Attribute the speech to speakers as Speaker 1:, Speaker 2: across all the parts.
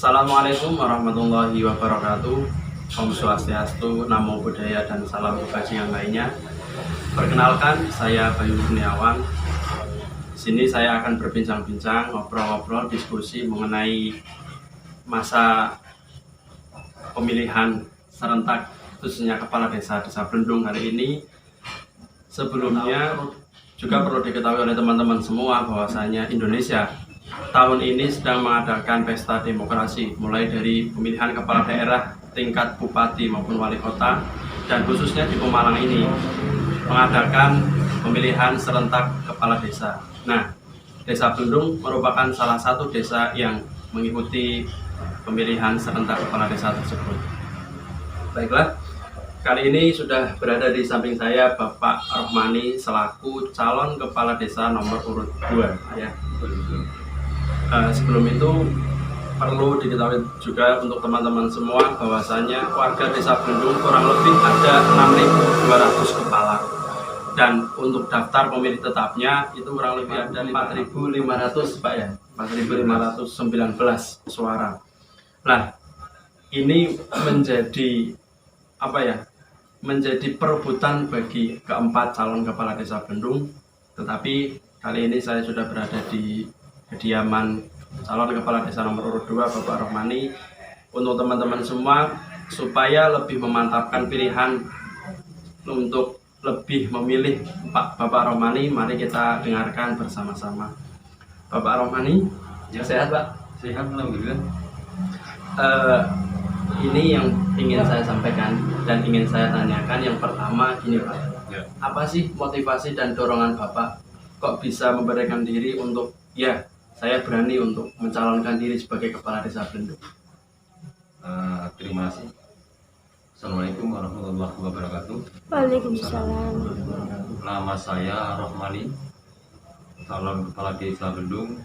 Speaker 1: Assalamualaikum warahmatullahi wabarakatuh. Om Swastiastu, Namo Buddhaya, dan salam kebajikan lainnya. Perkenalkan, saya Bayu Kurniawan. Di sini saya akan berbincang-bincang, ngobrol-ngobrol, diskusi mengenai masa pemilihan serentak khususnya kepala desa Blendung hari ini. Sebelumnya juga perlu diketahui oleh teman-teman semua bahwasanya Indonesia tahun ini sedang mengadakan pesta demokrasi, mulai dari pemilihan kepala daerah tingkat bupati maupun wali kota, dan khususnya di Pemalang ini mengadakan pemilihan serentak kepala desa. Nah, Desa Blendung merupakan salah satu desa yang mengikuti pemilihan serentak kepala desa tersebut. Baiklah, kali ini sudah berada di samping saya Bapak Rohmani selaku calon kepala desa nomor urut 2 ya. Sebelum itu perlu diketahui juga untuk teman-teman semua bahwasanya warga desa Blendung kurang lebih ada 6.200 kepala, dan untuk daftar pemilih tetapnya itu kurang lebih ada 4.500 Pak ya, 4.519 suara. Nah, ini menjadi menjadi perebutan bagi keempat calon kepala desa Blendung. Tetapi kali ini saya sudah berada di kediaman calon kepala desa nomor urut 2 Bapak Rohmani untuk teman-teman semua supaya lebih memantapkan pilihan untuk lebih memilih Bapak Rohmani. Mari kita dengarkan bersama-sama. Bapak Rohmani, ya, sehat Pak?
Speaker 2: Sehat, alhamdulillah.
Speaker 1: Ini yang ingin saya sampaikan dan ingin saya tanyakan. Yang pertama gini Pak,
Speaker 2: Ya.
Speaker 1: apa sih motivasi dan dorongan Bapak kok bisa memberikan diri untuk saya berani untuk mencalonkan diri sebagai kepala desa Blendung?
Speaker 2: Terima kasih. Assalamualaikum warahmatullahi wabarakatuh.
Speaker 3: Waalaikumsalam.
Speaker 2: Nama saya Rohmani, calon kepala desa Blendung.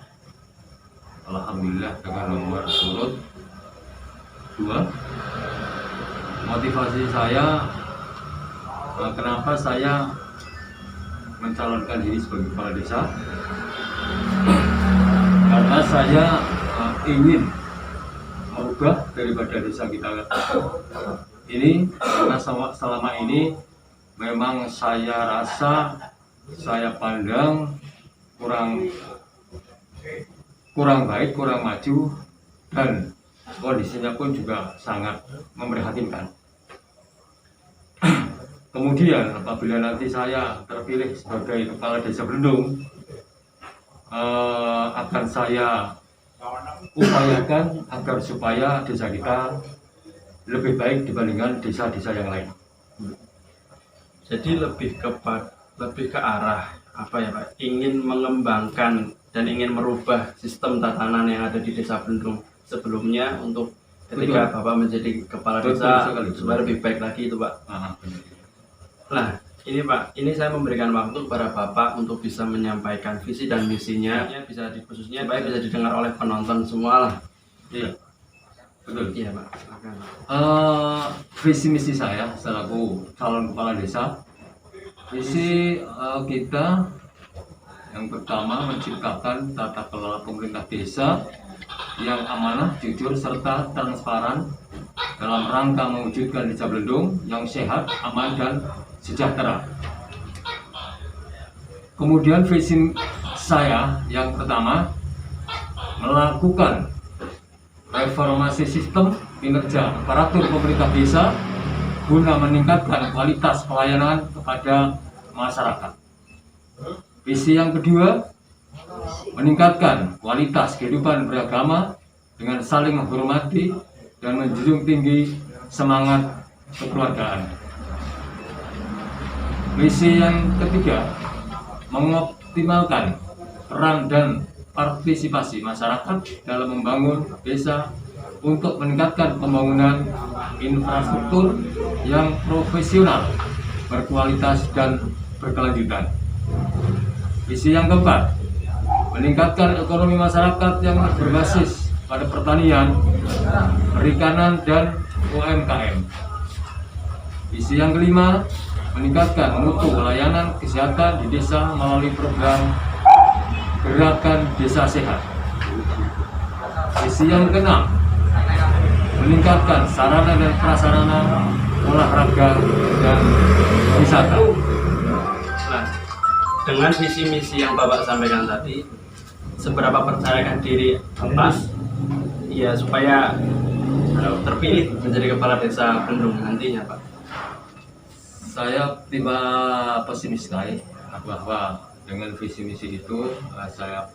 Speaker 2: Alhamdulillah dengan nomor urut 2. Motivasi saya, kenapa saya mencalonkan diri sebagai kepala desa? Karena saya ingin merubah daripada desa kita ini, karena selama ini memang saya rasa, saya pandang kurang baik, kurang maju, dan kondisinya pun juga sangat memprihatinkan. Kemudian apabila nanti saya terpilih sebagai kepala desa Blendung, akan saya upayakan agar supaya desa kita lebih baik dibandingkan desa-desa yang lain.
Speaker 1: Jadi lebih ke arah Pak? Ingin mengembangkan dan ingin merubah sistem tatanan yang ada di desa Blendung sebelumnya untuk ketika Bapak menjadi kepala desa supaya lebih baik lagi itu Pak. Nah, ini Pak, ini saya memberikan waktu kepada Bapak untuk bisa menyampaikan visi dan misinya, khususnya supaya bisa didengar oleh penonton semua lah.
Speaker 2: Iya, betul.
Speaker 1: Iya Pak, silakan.
Speaker 2: Visi misi saya selaku calon kepala desa, visi kita yang pertama menciptakan tata kelola pemerintah desa yang amanah, jujur, serta transparan dalam rangka mewujudkan desa Blendung yang sehat, aman, dan sejahtera. Kemudian visi saya yang pertama melakukan reformasi sistem kinerja aparatur pemerintah desa guna meningkatkan kualitas pelayanan kepada masyarakat. Visi yang kedua meningkatkan kualitas kehidupan beragama dengan saling menghormati dan menjunjung tinggi semangat kekeluargaan. Misi yang ketiga mengoptimalkan peran dan partisipasi masyarakat dalam membangun desa untuk meningkatkan pembangunan infrastruktur yang profesional, berkualitas, dan berkelanjutan. Visi yang keempat meningkatkan ekonomi masyarakat yang berbasis pada pertanian, perikanan, dan UMKM. Visi yang kelima meningkatkan mutu pelayanan kesehatan di desa melalui program Gerakan Desa Sehat. Visi yang keenam meningkatkan sarana dan prasarana olahraga dan wisata.
Speaker 1: Nah, dengan visi misi yang Bapak sampaikan tadi, seberapa percayakan diri Bapak ya supaya terpilih menjadi kepala desa Blendung nantinya, Pak?
Speaker 2: Saya tiba pesimis sekali bahwa dengan visi misi itu saya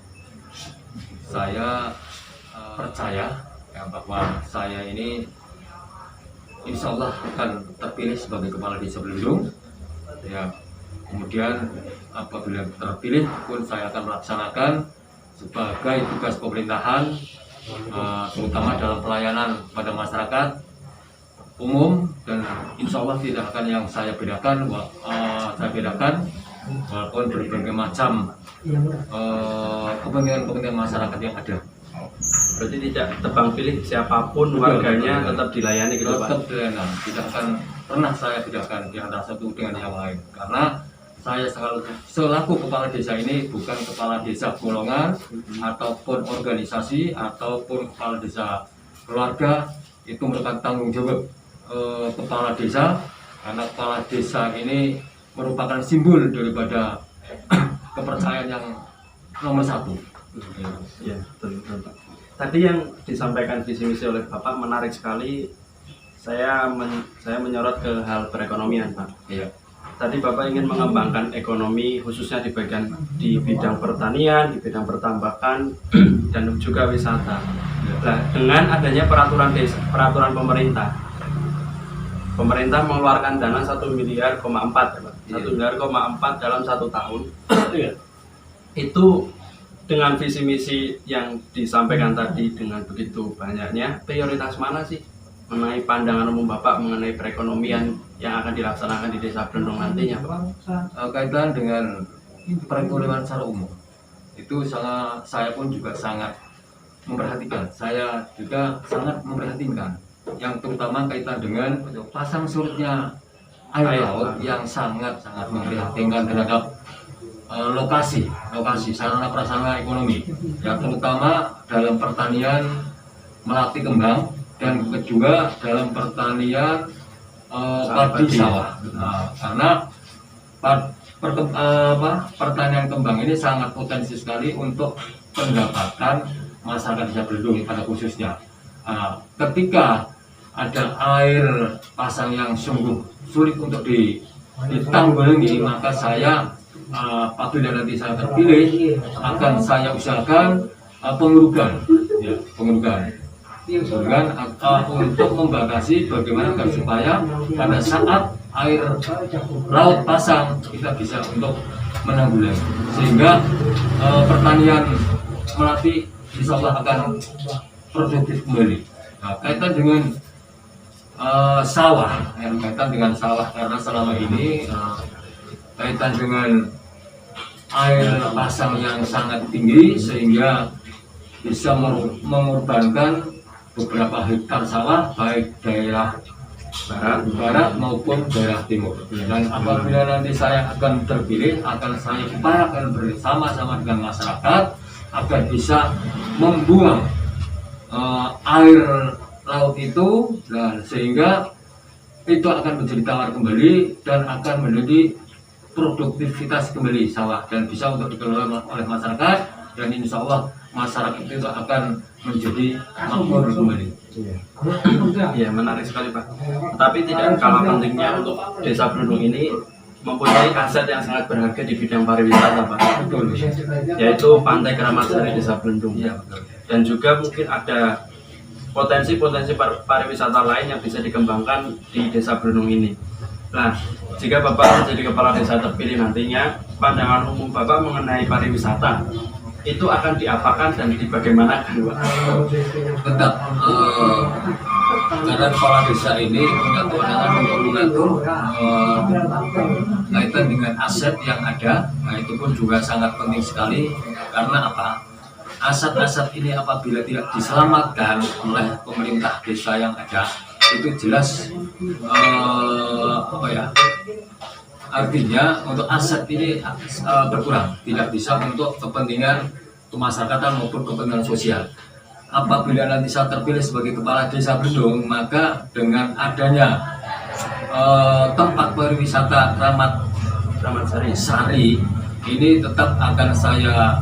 Speaker 2: percaya ya, bahwa saya ini insya Allah akan terpilih sebagai kepala desa Blendung. Ya, kemudian apabila terpilih pun saya akan melaksanakan sebagai tugas pemerintahan, terutama dalam pelayanan pada masyarakat umum, dan insya Allah tidak akan yang saya bedakan walaupun berbagai macam kepentingan masyarakat yang ada.
Speaker 1: Berarti tidak tebang pilih siapapun warganya tetap dilayani gitu, Pak?
Speaker 2: Tetap dilayani, tidak akan pernah saya bedakan di antara satu dengan yang lain, karena saya selaku kepala desa ini bukan kepala desa golongan ataupun organisasi ataupun kepala desa keluarga. Itu merupakan tanggung jawab kepala desa, karena kepala desa ini merupakan simbol daripada kepercayaan yang nomor satu.
Speaker 1: Ya, betul, Pak. Tadi yang disampaikan visi misi oleh Bapak menarik sekali. Saya menyorot ke hal perekonomian, Pak.
Speaker 2: Iya.
Speaker 1: Tadi Bapak ingin mengembangkan ekonomi khususnya di bidang pertanian, di bidang pertambakan dan juga wisata. Nah, dengan adanya peraturan pemerintah mengeluarkan dana 1,4 miliar ya, Pak. 1,4 miliar dalam 1 tahun. Itu dengan visi misi yang disampaikan tadi, dengan begitu banyaknya, prioritas mana sih mengenai pandangan umum Bapak mengenai perekonomian yang akan dilaksanakan di Desa Blendung nantinya, Pak?
Speaker 2: Kaitan dengan perekonomian secara umum itu saya pun juga sangat memperhatikan. Saya juga sangat memperhatikan yang terutama kaitan dengan pasang surutnya air laut yang sangat memprihatinkan terhadap lokasi sarana prasarana ekonomi, yang terutama dalam pertanian melati kembang dan kedua dalam pertanian padi sawah. Karena pertanian kembang ini sangat potensi sekali untuk pendapatan masyarakat desa Blendung pada khususnya. Ketika ada air pasang yang sungguh sulit untuk ditanggulangi, maka saya apabila nanti saya terpilih akan saya usahakan pengurugan untuk membatasi bagaimana agar supaya pada saat air laut pasang kita bisa untuk menanggulangi, sehingga pertanian melati insya Allah akan produktif kembali. Kaitan dengan sawah karena selama ini kaitan dengan air pasang yang sangat tinggi sehingga bisa mengorbankan beberapa hektar sawah baik daerah barat maupun daerah timur. Dan apabila nanti saya akan terpilih, akan saya upayakan bersama-sama dengan masyarakat agar bisa membuang air laut itu, dan sehingga itu akan menjadi tawar kembali dan akan menjadi produktivitas kembali sawah dan bisa untuk dikelola oleh masyarakat, dan insya Allah masyarakat itu akan menjadi makmur kembali.
Speaker 1: Iya, menarik sekali, Pak. Tapi tidak kalah pentingnya untuk Desa Blendung ini mempunyai aset yang sangat berharga di bidang pariwisata, Pak.
Speaker 2: Betul.
Speaker 1: Yaitu Pantai Keramat Sari Desa Blendung.
Speaker 2: Iya, betul.
Speaker 1: Dan juga mungkin ada potensi-potensi pariwisata lain yang bisa dikembangkan di Desa Blendung ini. Nah, jika Bapak menjadi kepala desa terpilih nantinya, pandangan umum Bapak mengenai pariwisata itu akan diapakan dan dibagaimanakan, Pak?
Speaker 2: Tetap karena kepala desa ini punya kewenangan untuk mengatur kaitan dengan aset yang ada. Nah, itu pun juga sangat penting sekali, karena apa? Aset-aset ini apabila tidak diselamatkan oleh pemerintah desa yang ada, itu jelas artinya untuk aset ini berkurang, tidak bisa untuk kepentingan kemasyarakatan maupun kepentingan sosial. apabila nanti saya terpilih sebagai kepala desa Blendong, maka dengan adanya tempat pariwisata Kramat Sari ini tetap akan saya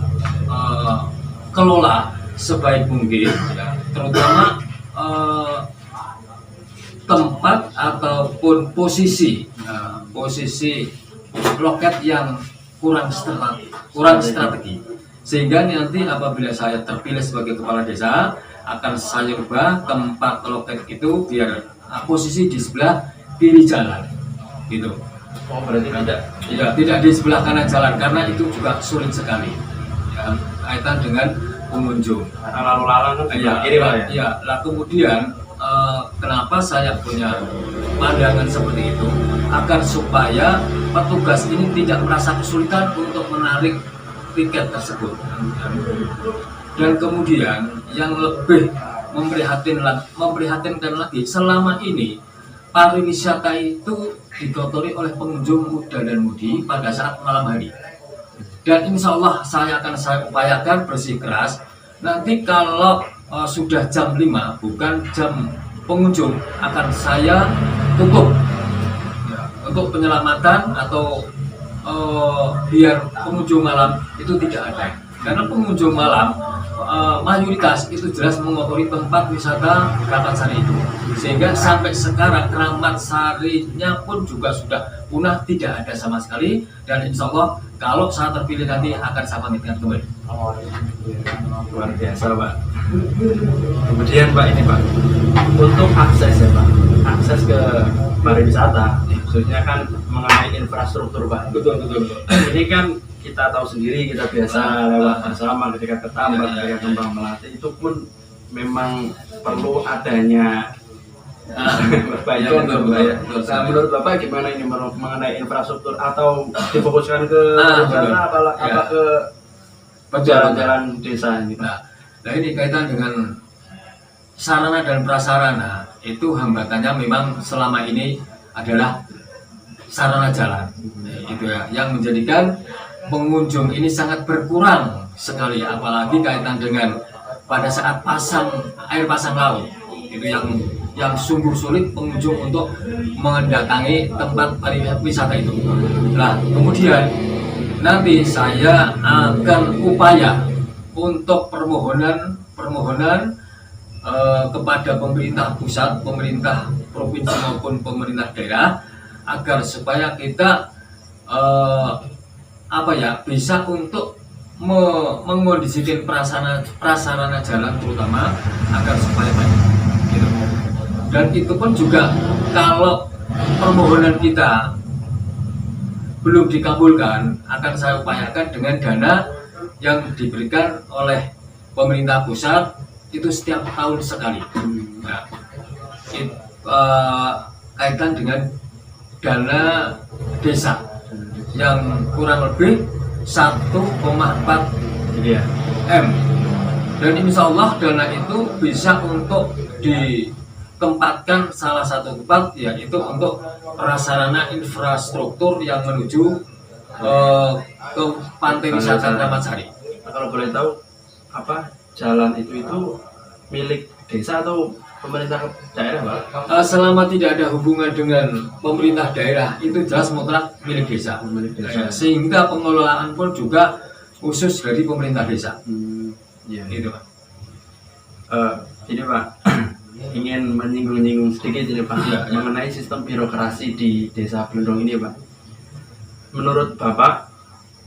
Speaker 2: kelola sebaik mungkin, ya, terutama tempat ataupun posisi loket yang kurang strategi, sehingga nanti apabila saya terpilih sebagai kepala desa akan saya ubah tempat loket itu biar posisi di sebelah kiri jalan gitu.
Speaker 1: Oh, berarti
Speaker 2: tidak di sebelah kanan jalan, karena itu juga sulit sekali ya, kaitan dengan pengunjung.
Speaker 1: Karena lalu lalang kan kiri Pak ya.
Speaker 2: Ya, lah kemudian kenapa saya punya pandangan seperti itu, agar supaya petugas ini tidak merasa kesulitan untuk menarik tiket tersebut. Dan kemudian yang lebih memprihatinkan lagi, selama ini pariwisata itu dikotori oleh pengunjung muda dan mudi pada saat malam hari. Dan insya Allah saya akan upayakan bersikeras nanti kalau sudah jam 5 bukan jam pengunjung akan saya tutup ya, untuk penyelamatan atau biar pengunjung malam itu tidak ada, karena pengunjung malam mayoritas itu jelas mengotori tempat wisata Kramat Sari itu, sehingga sampai sekarang Kramat Sarinya pun juga sudah punah, tidak ada sama sekali. Dan insya Allah kalau saya terpilih nanti akan saya pamitkan kembali.
Speaker 1: Oh, luar biasa Pak. Kemudian Pak, ini Pak, untuk akses ya Pak, akses ke pariwisata khususnya kan mengenai infrastruktur Pak.
Speaker 2: Betul.
Speaker 1: Ini kan kita tahu sendiri, kita biasa lewat bersama ketika ke Tambak, ketika Kembang Melati, itu pun memang perlu adanya perbaikan. Nah, menurut Bapak gimana ini mengenai infrastruktur, atau difokuskan ke pariwisata apa ke jalan-jalan desa ini?
Speaker 2: Nah, ini kaitan dengan sarana dan prasarana, itu hambatannya memang selama ini adalah sarana jalan, itu ya, yang menjadikan pengunjung ini sangat berkurang sekali, apalagi kaitan dengan pada saat air pasang laut itu yang sungguh sulit pengunjung untuk mendatangi tempat pariwisata itu. Nah, kemudian nanti saya akan upaya untuk permohonan kepada pemerintah pusat, pemerintah provinsi maupun pemerintah daerah, agar supaya kita bisa untuk mengondisikan prasarana jalan terutama agar supaya baik gitu. Dan itu pun juga kalau permohonan kita belum dikabulkan, akan saya upayakan dengan dana yang diberikan oleh pemerintah pusat itu setiap tahun sekali. Nah, kaitan dengan dana desa yang kurang lebih 1,4 M, dan insya Allah dana itu bisa untuk ditempatkan salah satu tempat, yaitu untuk prasarana infrastruktur yang menuju ke pantai wisata Kramat Sari.
Speaker 1: Kalau boleh tahu, jalan itu milik desa atau pemerintah daerah Pak?
Speaker 2: Selama tidak ada hubungan dengan pemerintah daerah, itu jelas mutlak milik desa. Sehingga pengelolaan pun juga khusus dari pemerintah desa. Gitu Pak.
Speaker 1: Ini Pak, ingin menyinggung sedikit ini Pak, mengenai sistem birokrasi di desa Blendong ini Pak. Menurut Bapak,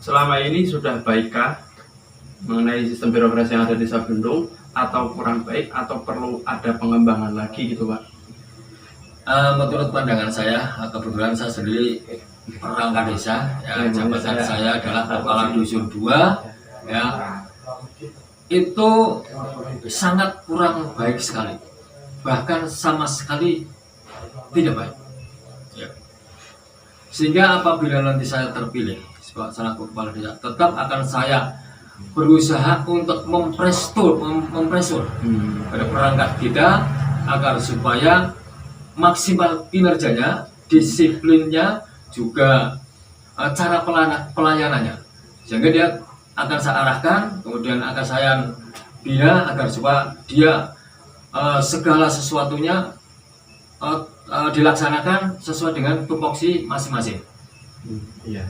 Speaker 1: selama ini sudah baikkah mengenai sistem birokrasi yang ada di desa Blendong, atau kurang baik, atau perlu ada pengembangan lagi gitu Pak?
Speaker 2: Menurut pandangan saya, kebetulan saya sendiri perangkat desa, jabatan saya adalah kepala dusun 2, ya, itu sangat kurang baik sekali, bahkan sama sekali tidak baik. Ya. Sehingga apabila nanti saya terpilih selaku kepala desa, tetap akan saya berusaha untuk mempresur pada perangkat kita agar supaya maksimal kinerjanya, disiplinnya, juga cara pelayanannya, sehingga dia akan saya arahkan, kemudian akan saya agar supaya dia segala sesuatunya dilaksanakan sesuai dengan tupoksi masing-masing.
Speaker 1: Iya.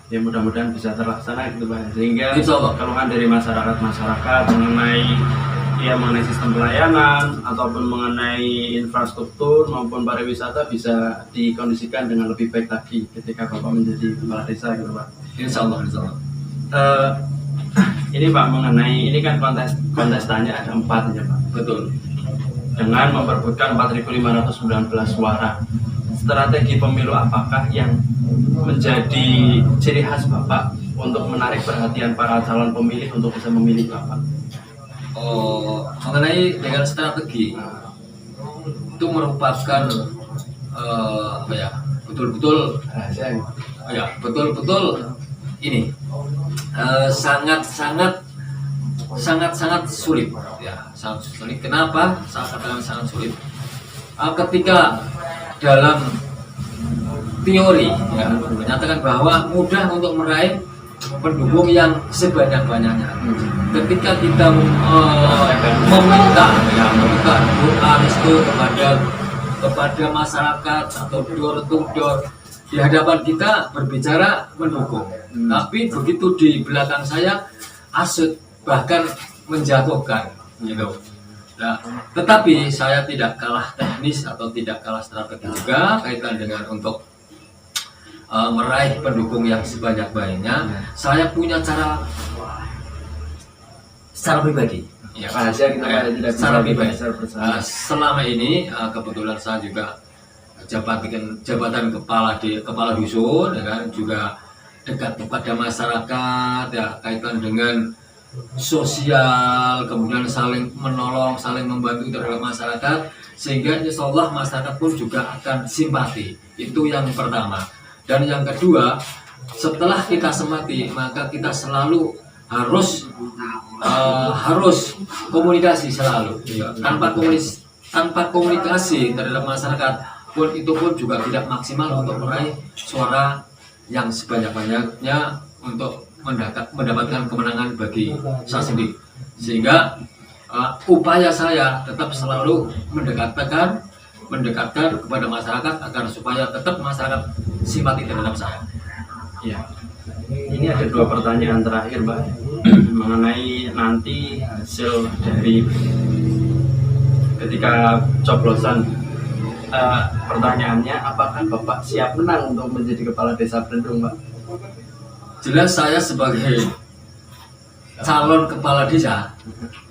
Speaker 1: Ya mudah-mudahan bisa terlaksana gitu Pak. Sehingga
Speaker 2: Insya Allah.
Speaker 1: keluhan dari masyarakat mengenai sistem pelayanan ataupun mengenai infrastruktur maupun pariwisata bisa dikondisikan dengan lebih baik lagi ketika Bapak menjadi kepala desa gitu Pak.
Speaker 2: Insya Allah.
Speaker 1: Ini Pak mengenai ini kan kontestannya ada 4 ya Pak.
Speaker 2: Betul.
Speaker 1: Dengan memperebutkan 4.519 suara. Strategi pemilu apakah yang menjadi ciri khas Bapak untuk menarik perhatian para calon pemilih untuk bisa memilih Bapak?
Speaker 2: Mengenai dengan strategi itu merupakan betul-betul ini sangat sulit ya, sangat sulit. Kenapa saya katakan sangat sulit? Ketika dalam teori ya menyatakan bahwa mudah untuk meraih pendukung yang sebanyak-banyaknya. Ketika kita meminta doa restu kepada masyarakat atau door to door, di hadapan kita berbicara mendukung, tapi begitu di belakang saya asut, bahkan menjatuhkan gitu. Nah, tetapi saya tidak kalah teknis atau tidak kalah strategi juga kaitan dengan untuk meraih pendukung yang sebanyak-banyaknya. Saya punya cara secara pribadi. Ya, secara pribadi. Selama ini kebetulan saya juga jabatan kepala dusun, ya kan, juga dekat kepada masyarakat, ya, kaitan dengan sosial, kemudian saling menolong, saling membantu terhadap masyarakat, sehingga insya Allah masyarakat pun juga akan simpati. Itu yang pertama. Dan yang kedua, setelah kita simpati, maka kita selalu harus komunikasi selalu. Tanpa komunikasi terhadap masyarakat pun itu pun juga tidak maksimal untuk meraih suara yang sebanyak-banyaknya untuk mendapatkan kemenangan bagi saya sendiri. Sehingga upaya saya tetap selalu mendekatkan kepada masyarakat agar supaya tetap masyarakat simpati terhadap saya.
Speaker 1: Ya. Ini ada 2 pertanyaan terakhir, Mbak, mengenai nanti hasil dari ketika coblosan. Pertanyaannya, apakah Bapak siap menang untuk menjadi kepala desa Blendung, Mbak?
Speaker 2: Jelas saya sebagai calon kepala desa,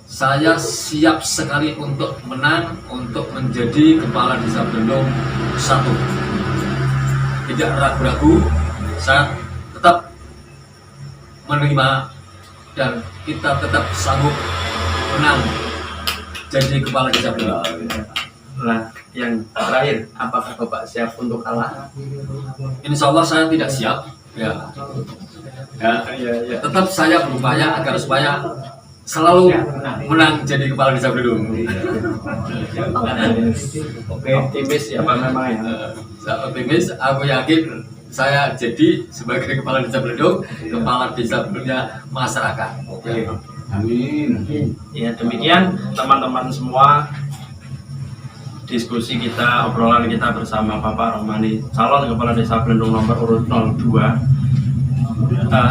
Speaker 2: saya siap sekali untuk menang, untuk menjadi kepala desa Blendung 1. Tidak ragu-ragu, saya tetap menerima dan kita tetap sanggup menang jadi kepala desa Blendung.
Speaker 1: Nah, yang terakhir, apakah Bapak siap untuk kalah?
Speaker 2: Insya Allah saya tidak siap. Ya. Tetap saya berupaya agar supaya selalu menang jadi kepala desa Blendung.
Speaker 1: Oke, optimis ya Pak memang ya.
Speaker 2: Saya optimis, aku yakin saya jadi sebagai kepala desa Blendung, kepala desa Blendungnya masyarakat.
Speaker 1: Oke. Amin. Ya, demikian teman-teman semua diskusi kita, obrolan kita bersama Bapak Rohmani, calon kepala desa Blendung nomor urut 02,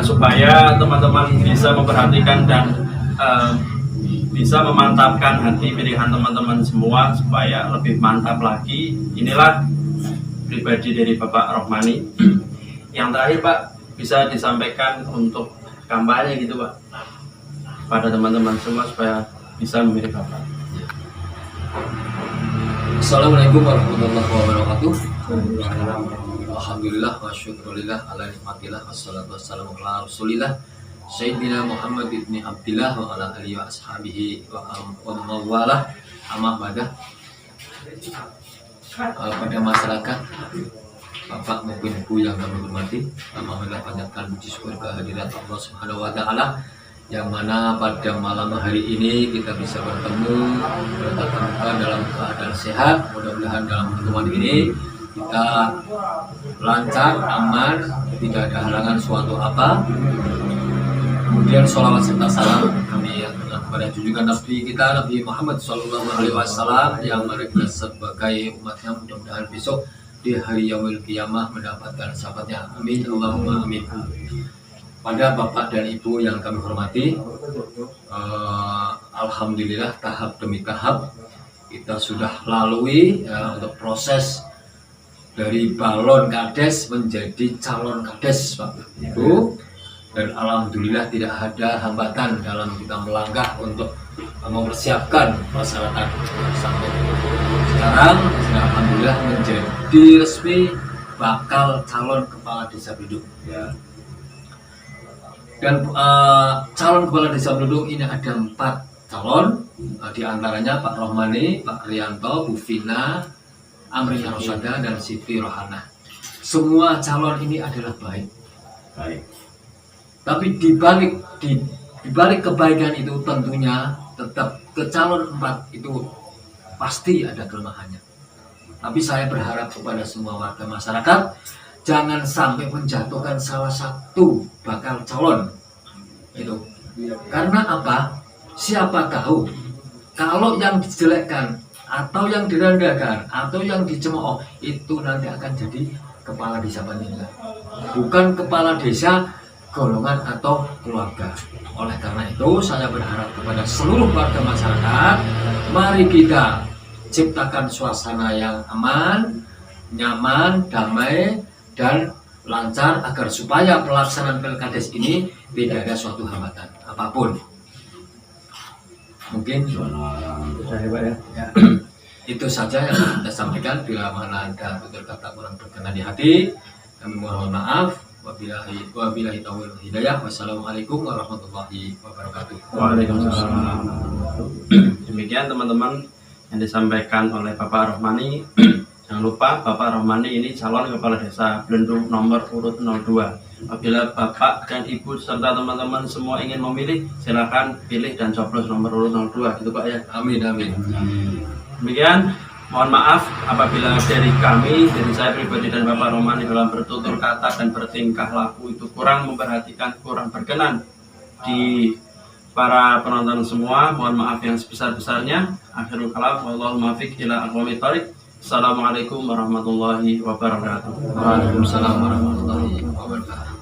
Speaker 1: supaya teman-teman bisa memperhatikan dan bisa memantapkan hati pilihan teman-teman semua supaya lebih mantap lagi. Inilah pribadi dari Bapak Rohmani. Yang terakhir Pak, bisa disampaikan untuk kampanye gitu Pak pada teman-teman semua supaya bisa memilih Bapak.
Speaker 2: Assalamualaikum warahmatullahi wabarakatuh. Alhamdulillah wa syukurillah ala nikmatillah wassalatu wassalamu ala rasulillah Sayyidina Muhammad ibn Abdillah wa ala alihi wa ashabihi wa mawalah amma ba'da. Pada masyarakat, Bapak maupun Ibu yang kami hormati, alhamdulillah panjatkan puji syukur kehadirat Allah Subhanahu wa taala, yang mana pada malam hari ini kita bisa bertemu bertatap muka dalam keadaan sehat. Mudah-mudahan dalam pertemuan ini kita lancar, aman, tidak ada halangan suatu apa. Kemudian sholawat serta salam kami aturkan kepada junjungan Nabi kita Nabi Muhammad SAW yang mana kita sebagai umatnya mudah-mudahan besok di hari yaumil qiyamah mendapatkan syafaatnya. Amin Allahumma amin. Pada Bapak dan Ibu yang kami hormati, alhamdulillah tahap demi tahap kita sudah lalui untuk proses dari balon kades menjadi calon kades, Pak Ibu. Dan alhamdulillah tidak ada hambatan dalam kita melangkah untuk mempersiapkan masyarakat sampai sekarang sudah alhamdulillah menjadi resmi bakal calon kepala desa Bluduk. Ya. Dan calon kepala desa Bluduk ini ada 4 calon, di antaranya Pak Rohmani, Pak Rianto, Bu Vina, Amrina Rosada, dan Siti Rohana. Semua calon ini adalah baik. Tapi di balik kebaikan itu tentunya tetap ke calon 4 itu pasti ada kelemahannya. Tapi saya berharap kepada semua warga masyarakat jangan sampai menjatuhkan salah satu bakal calon itu. Karena apa? Siapa tahu kalau yang dijelekkan atau yang direndahkan atau yang dicemooh itu nanti akan jadi kepala desa Panjingan, bukan kepala desa golongan atau keluarga. Oleh karena itu saya berharap kepada seluruh warga masyarakat, mari kita ciptakan suasana yang aman, nyaman, damai, dan lancar agar supaya pelaksanaan Pilkades ini tidak ada suatu hambatan apapun. Mungkin ya, itu saja yang kita sampaikan. Bila mana ada tutur kata kurang berkenan di hati, kami mohon maaf. Wabillahi taufiq wal hidayah. Wassalamualaikum warahmatullahi wabarakatuh.
Speaker 1: Waalaikumsalam. Demikian teman-teman yang disampaikan oleh Bapak Rohmani. Jangan lupa Bapak Rohmani ini calon kepala desa Blendung nomor urut 02. Apabila Bapak dan Ibu serta teman-teman semua ingin memilih, silakan pilih dan coblos nomor urut 02 gitu Pak ya.
Speaker 2: Amin amin.
Speaker 1: Demikian, mohon maaf apabila dari kami, dari saya pribadi dan Bapak Rohmani dalam bertutur kata dan bertingkah laku itu kurang memperhatikan, kurang berkenan di para penonton semua. Mohon maaf yang sebesar-besarnya. Akhirul kalam, wallahu muwaffiq ila aqwamit thoriq. Assalamualaikum warahmatullahi wabarakatuh.
Speaker 2: Waalaikumsalam warahmatullahi wabarakatuh.